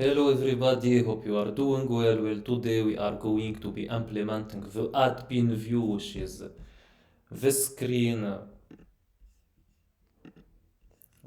Hello everybody, hope you are doing well. Well, today we are going to be implementing the AddPinView, which is this screen.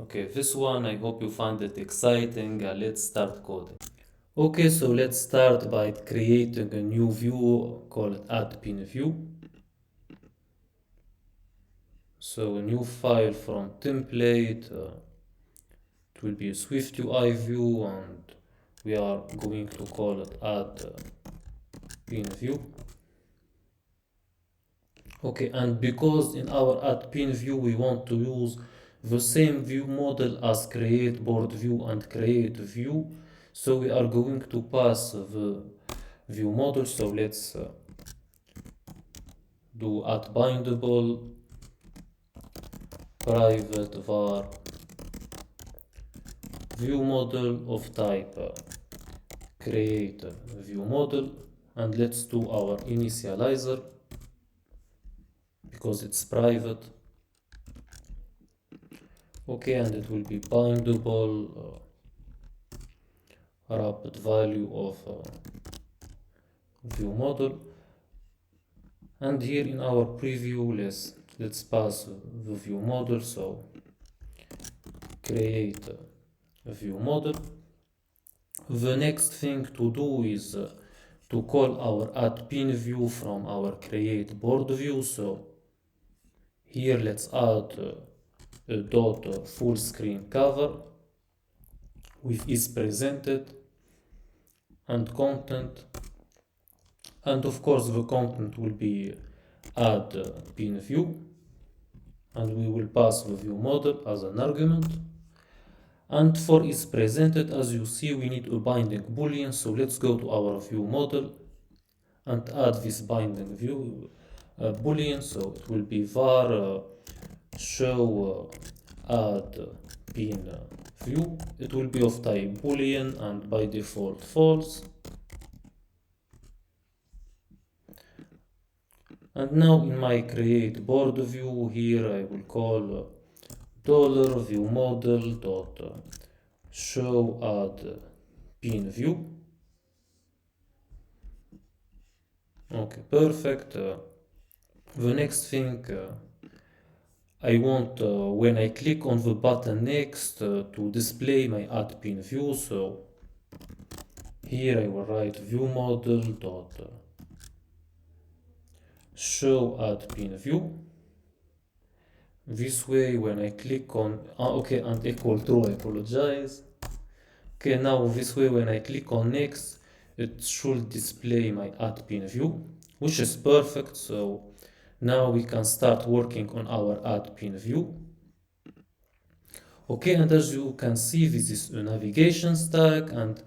Okay, this one, I hope you find it exciting. Let's start coding. Okay, so let's start by creating a new view called AddPinView. So a new file from template, it will be a SwiftUI view, and we are going to call it AddPinView. Okay, and because in our AddPinView we want to use the same view model as create board view and create view, so we are going to pass the view model. So let's do @bindable private var view model of type create view model, and let's do our initializer because it's private. Okay, and it will be bindable wrapped value of view model, and here in our preview let's pass the view model. So create a view model. The next thing to do is to call our AddPinView from our create board view. So here let's add a dot full screen cover with is presented and content, and of course the content will be AddPinView, and we will pass the view model as an argument. And for is presented, as you see, we need a binding boolean. So let's go to our view model and add this binding view boolean. So it will be var show AddPinView. It will be of type boolean and by default false. And now in my create board view here I will call dollar view model dot show AddPinView. Okay, perfect. The next thing I want when I click on the button next to display my AddPinView. So here I will write view model dot show AddPinView. This way when I click on okay, and equal true, I apologize. Okay, now this way when I click on next it should display my AddPinView, which is perfect. So now we can start working on our AddPinView. Okay, and as you can see, this is a navigation stack and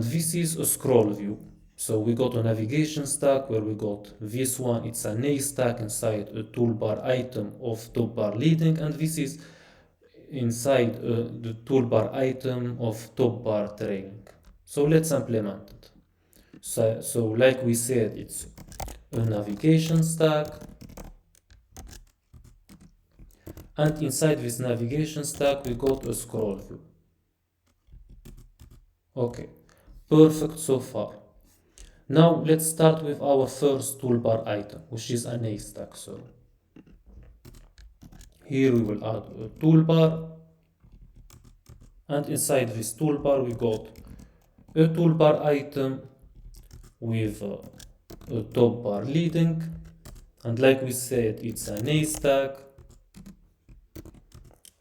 this is a scroll view. So we got a navigation stack where we got this one, it's an A stack inside a toolbar item of top bar leading, and this is inside the toolbar item of top bar trailing. So let's implement it. So like we said, it's a navigation stack, and inside this navigation stack we got a scroll view. Okay, perfect so far. Now let's start with our first toolbar item, which is an A stack. So here we will add a toolbar, and inside this toolbar we got a toolbar item with a top bar leading, and like we said, it's an A stack,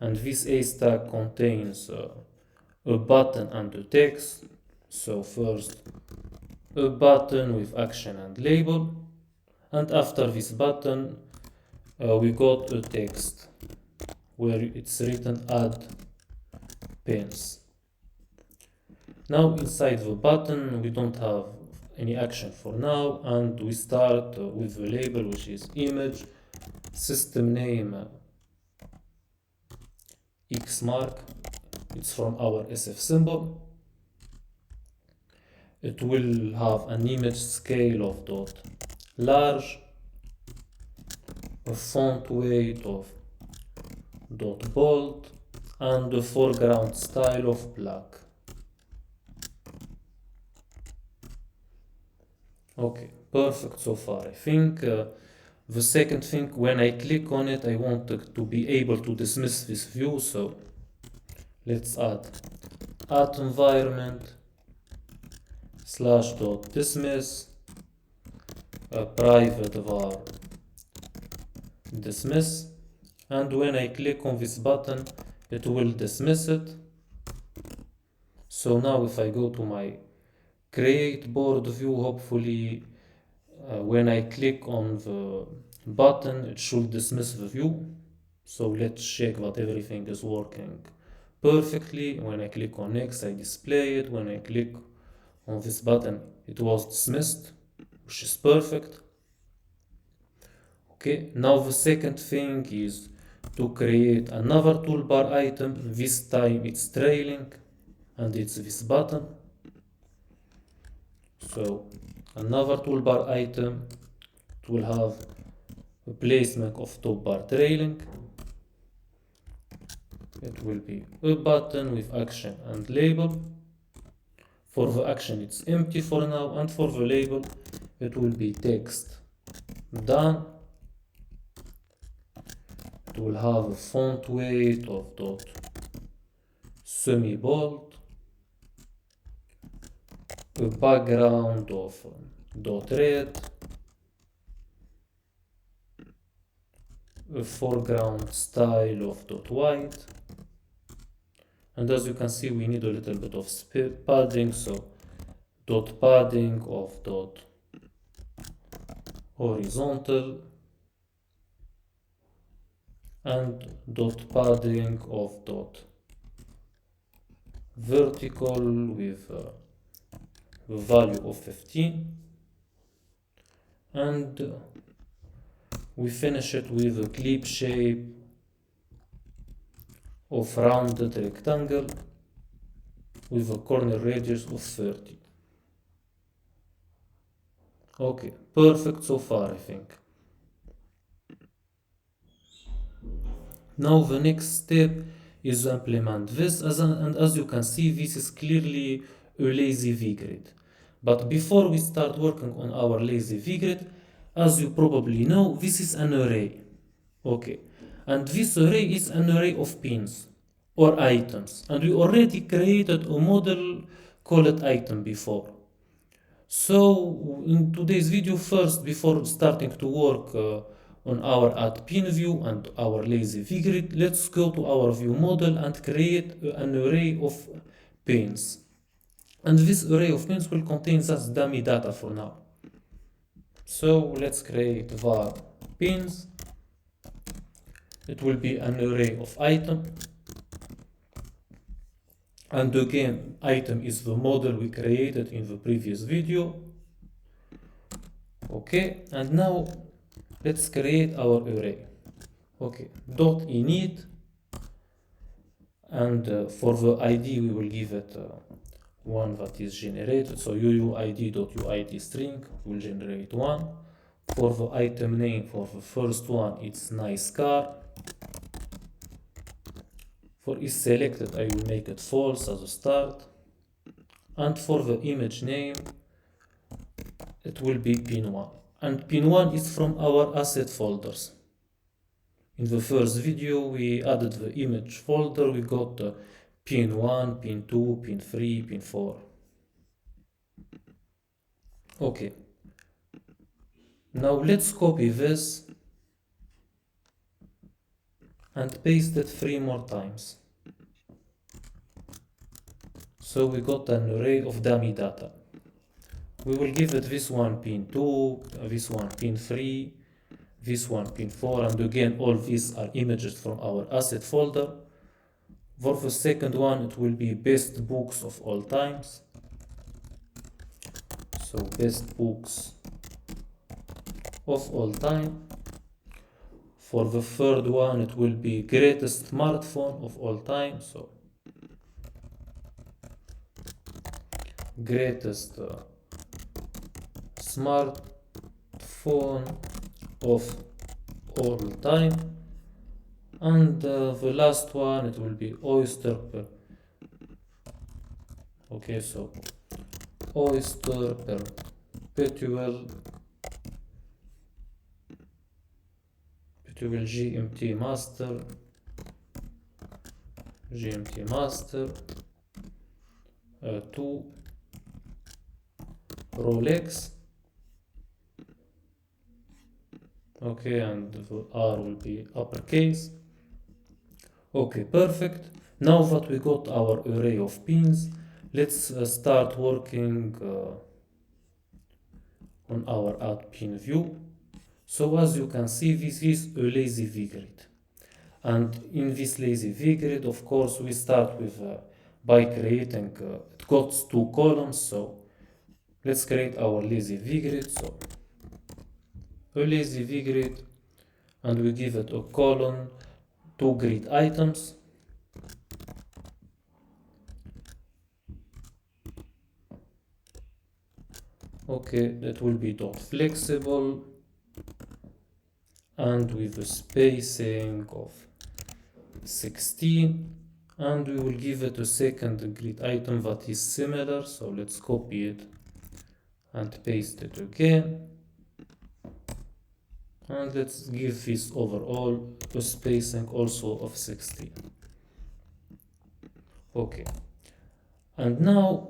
and this A stack contains a button and a text. So first a button with action and label, and after this button we got a text where it's written add pins. Now inside the button we don't have any action for now, and we start with the label, which is image system name xmark. It's from our SF symbol. It will have an image scale of dot large, a font weight of dot bold, and a foreground style of black. Okay, perfect so far. I think the second thing, when I click on it, I want to be able to dismiss this view, so let's add environment slash dot dismiss a private var dismiss, and when I click on this button it will dismiss it. So now if I go to my create board view, hopefully when I click on the button it should dismiss the view. So let's check that everything is working perfectly. When I click on next I display it. When I click on this button it was dismissed, which is perfect. Okay, now the second thing is to create another toolbar item. This time it's trailing and it's this button. So another toolbar item, it will have a placement of top bar trailing. It will be a button with action and label. For the action it's empty for now, and for the label it will be text done. It will have a font weight of dot semi-bold, a background of dot red, a foreground style of dot white, and as you can see we need a little bit of padding, so dot padding of dot horizontal and dot padding of dot vertical with a value of 15, and we finish it with a clip shape of rounded rectangle with a corner radius of 30. Okay, perfect so far I think. Now the next step is to implement this, and as you can see this is clearly a lazy vgrid. But before we start working on our lazy vgrid, as you probably know, this is an array. Okay, and this array is an array of pins or items, and we already created a model called item before. So in today's video, first, before starting to work on our AddPinView and our lazy vgrid, let's go to our view model and create an array of pins. And this array of pins will contain just dummy data for now. So let's create var pins. It will be an array of item. And again, item is the model we created in the previous video. Okay, and now let's create our array. Okay, dot init, and for the ID we will give it one that is generated. So uuid.uid string will generate one. For the item name, for the first one, it's nice car. For is selected, I will make it false as a start. And for the image name, it will be pin1. And pin1 is from our asset folders. In the first video, we added the image folder. We got the pin1, pin2, pin3, pin4. Okay. Now let's copy this and paste it 3 more times. So we got an array of dummy data. We will give it this one pin2, this one pin3, this one pin4, and again all these are images from our asset folder. For the second one it will be best books of all times. So best books of all time. For the third one it will be greatest smartphone of all time. So greatest smartphone of all time. And the last one it will be oyster per. Okay, so oyster per perpetual gmt master to Rolex. Okay, and the R will be uppercase. Okay, perfect. Now that we got our array of pins, let's start working on our AddPinView. So as you can see, this is a lazy V grid. And in this lazy V grid, of course, we start with by creating, it got two columns, so let's create our lazy V grid. So a lazy V grid, and we give it a column, two grid items. Okay, that will be dot flexible and with a spacing of 16, and we will give it a second grid item that is similar, so let's copy it and paste it again, and let's give this overall a spacing also of 16. Okay, and now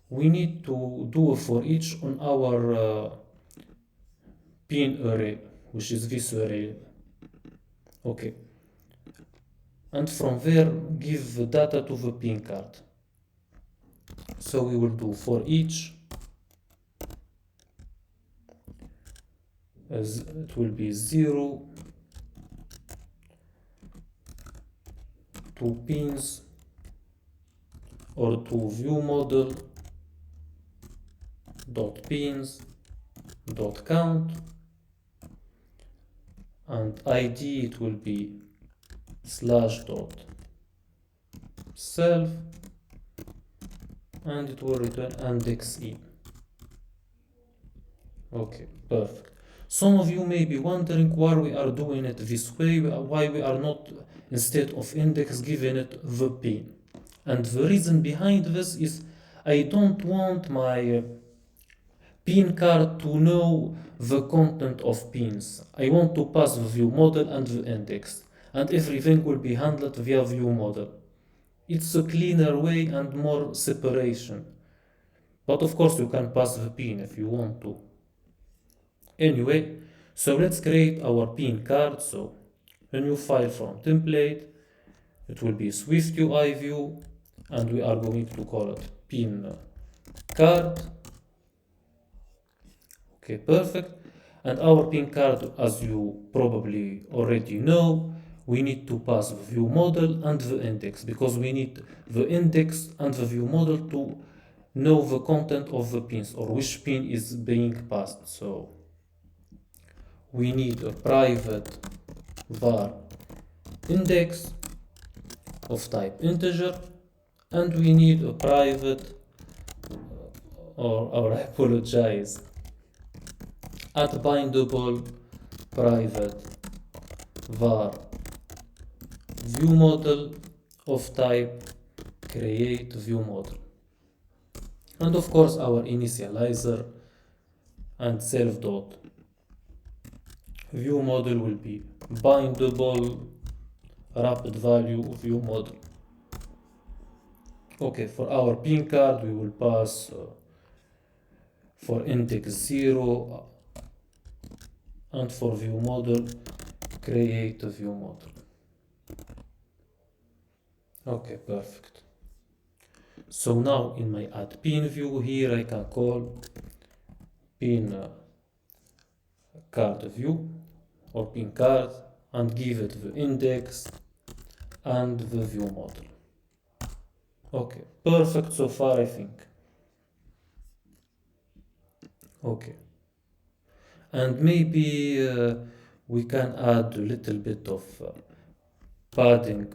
we need to do a for each on our pin array, which is this array. Okay, and from there give the data to the pin card. So we will do for each, as it will be 0 to pins or to view model dot pins dot count, and id it will be slash dot self, and it will return index in. Okay, perfect. Some of you may be wondering why we are doing it this way, why we are not, instead of index, giving it the pin. And the reason behind this is I don't want my pin card to know the content of pins. I want to pass the view model and the index, and everything will be handled via view model. It's a cleaner way and more separation. But of course you can pass the pin if you want to. Anyway, so let's create our pin card. So a new file from template, it will be SwiftUI view, and we are going to call it pin card. Okay, perfect. And our pin card, as you probably already know, we need to pass the view model and the index, because we need the index and the view model to know the content of the pins, or which pin is being passed. So we need a private var index of type integer, and we need a private, or I apologize, AddPinView private var view model of type create view model, and of course our initializer and self dot view model will be bindable rapid value view model. Okay, for our pin card we will pass for index 0, and for view model create a view model. Okay, perfect. So now in my AddPinView here I can call pin card view or pin card and give it the index and the view model. Okay, perfect so far I think. Okay, and maybe we can add a little bit of padding,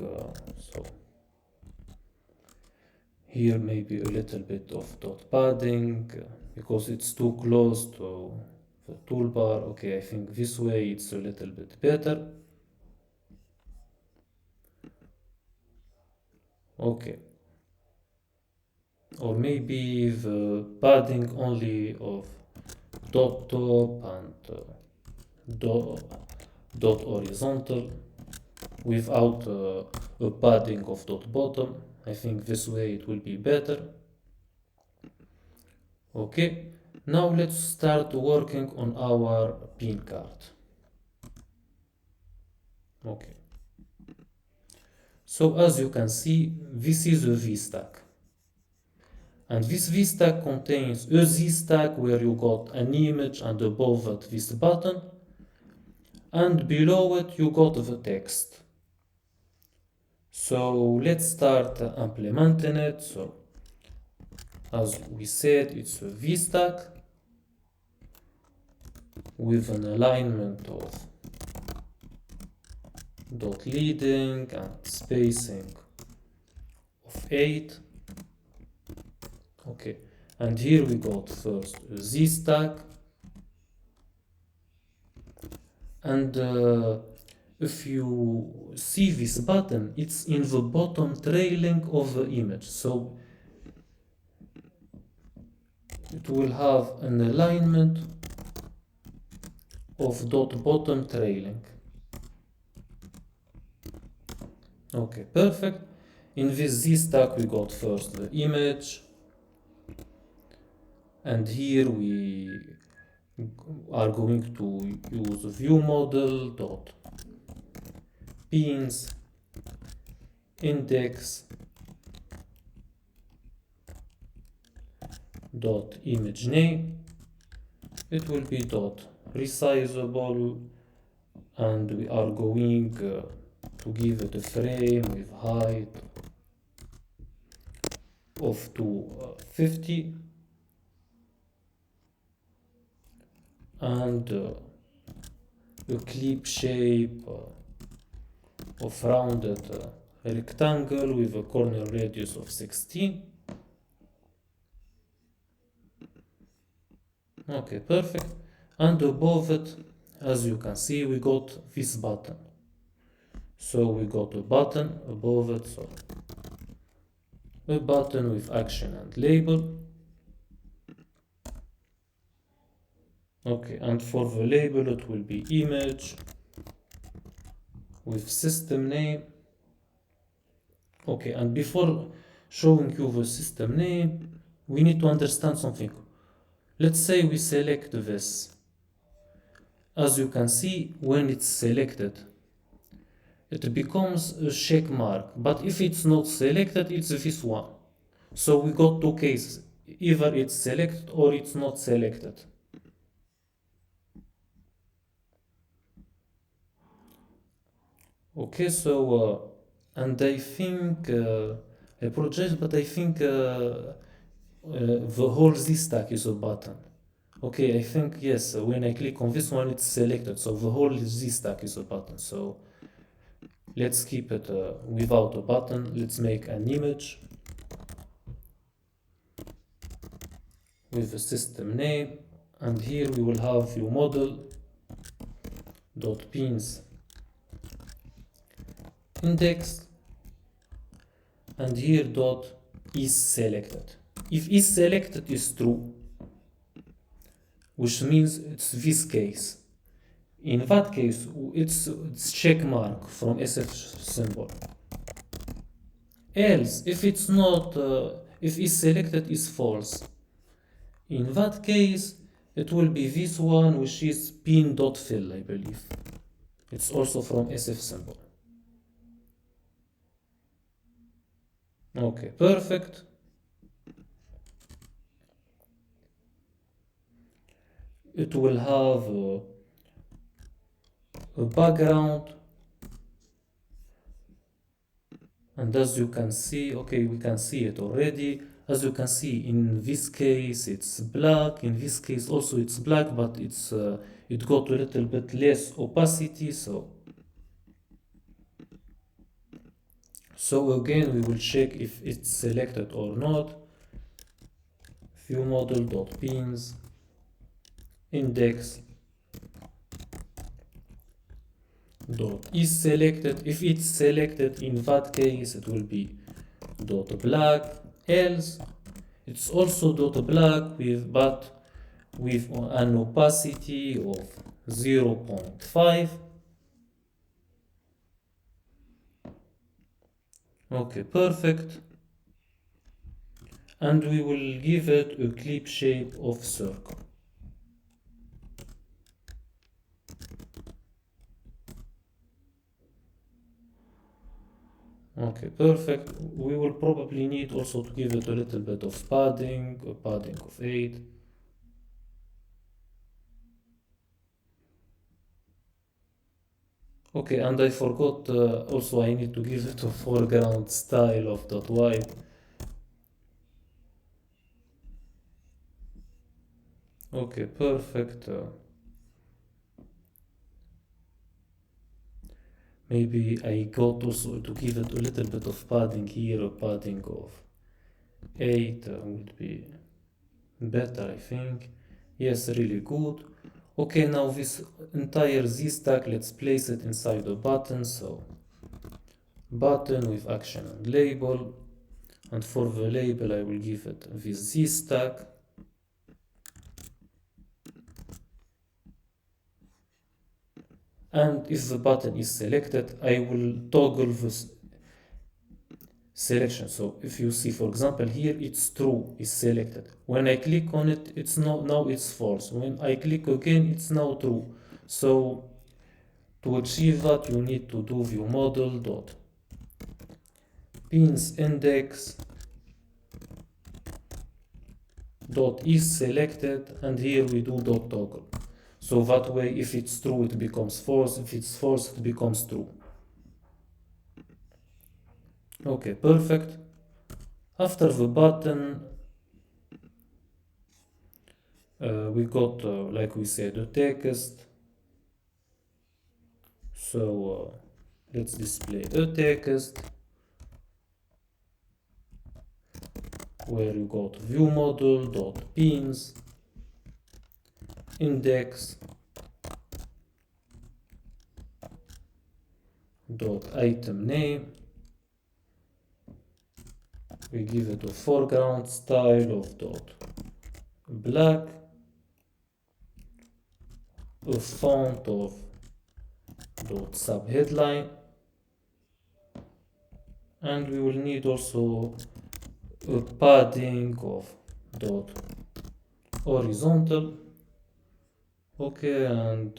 so here maybe a little bit of dot padding because it's too close to the toolbar. Okay, I think this way it's a little bit better. Okay, or maybe the padding only of dot top and dot horizontal without a padding of dot bottom. I think this way it will be better. Okay, now let's start working on our pin card. Okay, so as you can see, this is a VStack. And this VStack contains a ZStack where you got an image and above it this button, and below it you got the text. So let's start implementing it. So as we said, it's a VStack with an alignment of dot leading and spacing of 8. Okay, and here we got first a ZStack, and if you see this button, it's in the bottom trailing of the image, so it will have an alignment of dot bottom trailing. Okay, perfect. In this ZStack we got first the image, and here we are going to use view model dot pins index dot image name. It will be dot resizable, and we are going to give it a frame with height of 250 and a clip shape of rounded rectangle with a corner radius of 16. Okay, perfect. And above it, as you can see, we got this button. So we got a button above it, so a button with action and label. Okay, and for the label it will be image with system name. Okay, and before showing you the system name, we need to understand something. Let's say we select this. As you can see, when it's selected, it becomes a check mark, but if it's not selected, it's this one. So we got two cases, either it's selected or it's not selected. Okay, so and I think I apologize, but I think the whole Z stack is a button. Okay, I think yes, when I click on this one it's selected, so the whole Z stack is a button. So let's keep it without a button. Let's make an image with the system name, and here we will have view model dot pins index, and here dot is selected. If is selected is true, which means it's this case. In that case, it's check mark from SF symbol. Else, if it's not, if is selected is false. In that case, it will be this one, which is pin.fill, I believe. It's also from SF symbol. Okay, perfect. It will have a background, and as you can see, okay, we can see it already. As you can see, in this case it's black, in this case also it's black, but it's it got a little bit less opacity. So again, we will check if it's selected or not. View model dot pins index dot is selected. If it's selected, in that case it will be dot black. Else it's also dot black with, but with an opacity of 0.5. Okay, perfect. And we will give it a clip shape of circle. Okay, perfect. We will probably need also to give it a little bit of padding, a padding of 8. Okay, and I forgot also I need to give it a foreground style of dot white. Okay, perfect. Maybe I got also to give it a little bit of padding here, a padding of 8 would be better, I think. Yes, really good. Okay, now this entire Z stack, let's place it inside a button. So button with action and label, and for the label I will give it this Z stack. And if the button is selected, I will toggle this selection. So if you see, for example, here it's true, is selected. When I click on it, it's now it's false. When I click again, it's now true. So to achieve that, you need to do view model dot pins index dot is selected, and here we do dot toggle. So that way, if it's true, it becomes false. If it's false, it becomes true. Okay, perfect. After the button, we got, like we said, the text. So let's display a text where you got view model dot pins index dot item name. We give it a foreground style of dot black, a font of dot subheadline, and we will need also a padding of dot horizontal. Okay, and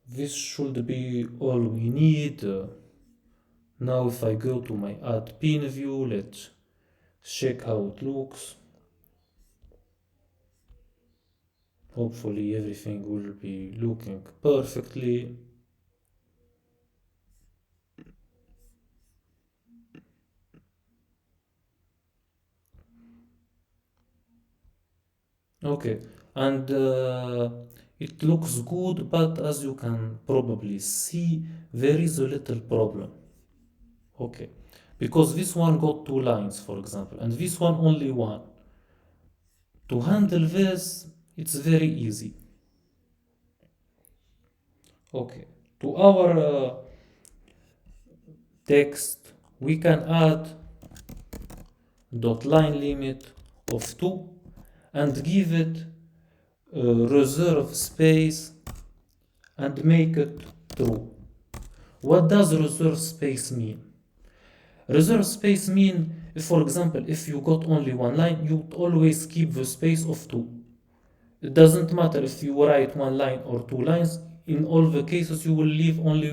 this should be all we need. Now if I go to my AddPinView, let's check how it looks. Hopefully everything will be looking perfectly. Okay, and it looks good, but as you can probably see, there is a little problem. Okay, because this one got 2 lines, for example, and this one only one. To handle this, it's very easy. Okay, to our text, we can add dot line limit of 2 and give it a reserve space and make it true. What does reserve space mean? Reserve space mean, if, for example, if you got only 1 line, you always keep the space of 2. It doesn't matter if you write 1 line or 2 lines. In all the cases, you will leave only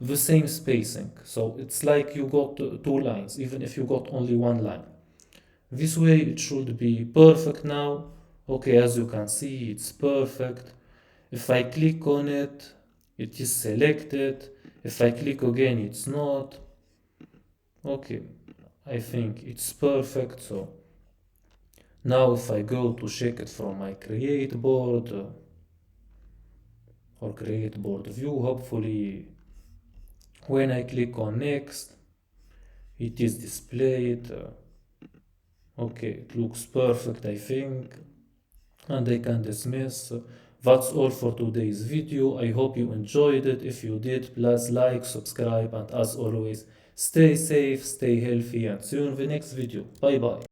the same spacing. So it's like you got 2 lines, even if you got only 1 line. This way it should be perfect now. Okay, as you can see, it's perfect. If I click on it, it is selected. If I click again, it's not. Okay, I think it's perfect. So now if I go to check it from my create board or create board view, hopefully when I click on next, it is displayed. Okay, it looks perfect, I think, and I can dismiss. That's all for today's video. I hope you enjoyed it. If you did, please like, subscribe, and as always, stay safe, stay healthy, and see you in the next video. Bye bye.